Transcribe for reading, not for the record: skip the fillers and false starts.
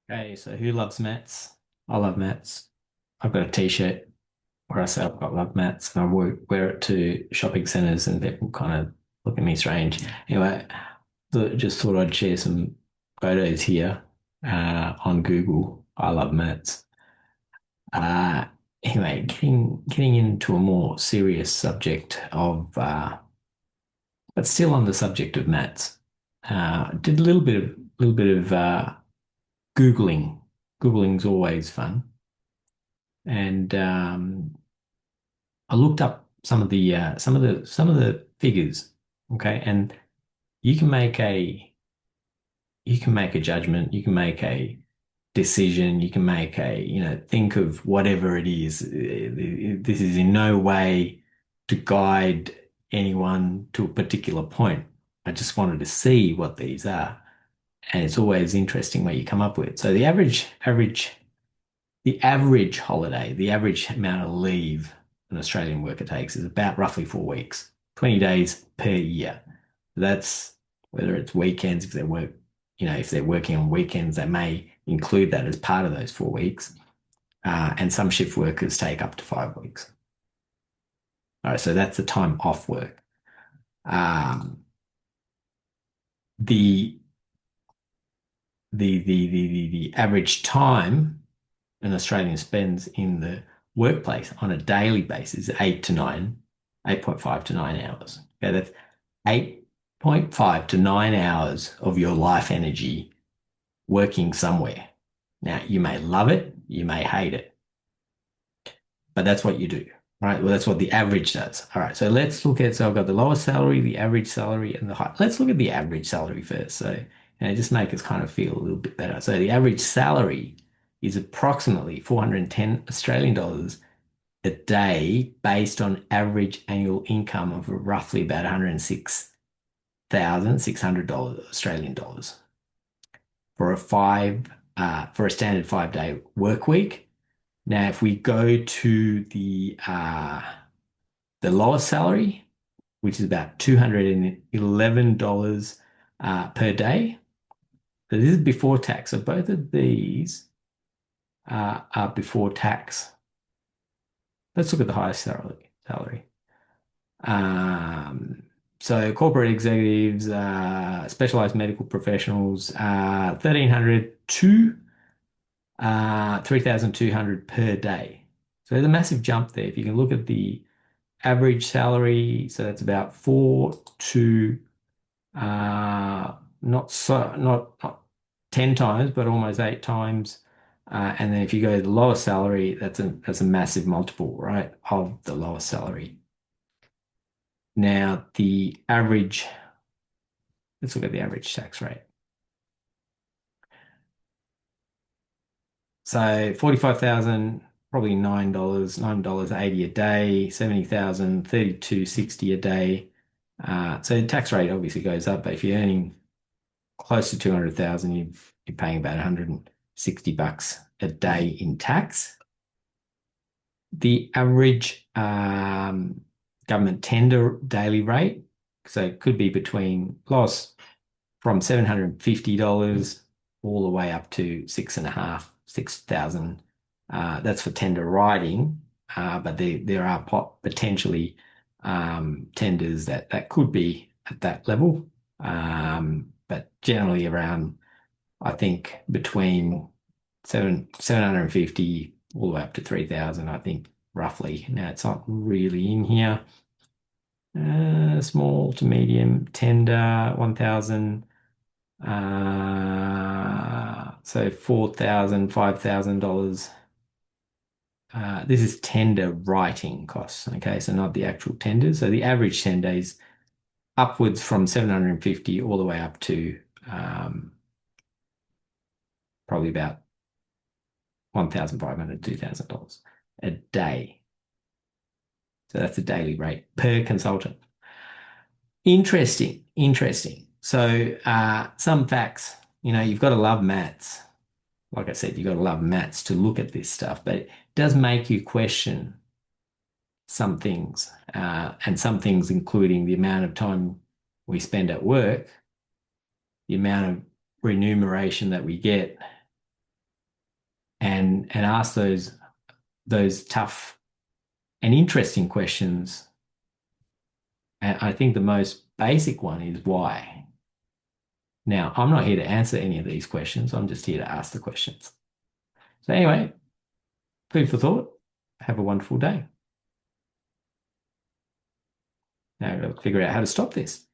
Okay, so who loves mats? I love mats. I've got a t-shirt where I say I've got love mats and wear it to shopping centers and people kind of look at me strange. Anyway, just thought I'd share some photos here on Google. I love mats. Uh, anyway, getting into a more serious subject but still on the subject of mats. Did a little bit of Googling. Googling's always fun. And I looked up some of the figures, okay, and you can make a you can make a judgment, you can make a decision, you can make a think of whatever it is. This is in no way to guide anyone to a particular point. I just wanted to see what these are, and it's always interesting what you come up with. So the average holiday, the average amount of leave an Australian worker takes is about roughly 4 weeks, 20 days per year. That's whether it's weekends, if they're working on weekends, they may include that as part of those 4 weeks. And some shift workers take up to 5 weeks. All right, so that's the time off work. Um, the the average time an Australian spends in the workplace on a daily basis, 8.5 to 9 hours. Okay, that's 8.5 to 9 hours of your life energy working somewhere. Now, you may love it, you may hate it, but that's what you do. Right. Well, that's what the average does. All right. So so I've got the lowest salary, the average salary, and the high. Let's look at the average salary first. So, just make us kind of feel a little bit better. So the average salary is approximately 410 Australian dollars a day based on average annual income of roughly about $106,600 Australian dollars for a standard 5 day work week. Now, if we go to the lowest salary, which is about $211 per day. So this is before tax. So both of these are before tax. Let's look at the highest salary. Um, so corporate executives, specialized medical professionals, 1,300 to 3,200 per day. So there's a massive jump there. If you can look at the average salary, so that's about four to not 10 times, but almost 8 times. And then if you go to the lowest salary, that's a massive multiple, right, of the lowest salary. Now, let's look at the average tax rate. So 45,000, probably $9.80 a day, 70,000, 32.60 a day. So the tax rate obviously goes up, but if you're earning close to 200,000, you're paying about 160 bucks a day in tax. The average government tender daily rate, so it could be between loss from $750 all the way up to 6,500, 6,000. That's for tender writing, but there are potentially tenders that could be at that level. But generally around, I think between 750 all the way up to 3,000, I think roughly. Now it's not really in here. Small to medium tender, 1,000. So 4,000, $5,000. This is tender writing costs. Okay, so not the actual tenders. So the average tender is upwards from 750 all the way up to probably about $1,500, $2,000 a day. So that's a daily rate per consultant. Interesting, interesting. So some facts, you've got to love maths. Like I said, you've got to love maths to look at this stuff, but it does make you question some things, and some things including the amount of time we spend at work, the amount of remuneration that we get, and ask those tough and interesting questions. And I think the most basic one is why. Now, I'm not here to answer any of these questions. I'm just here to ask the questions. So anyway, food for thought. Have a wonderful day. Now I've got to figure out how to stop this.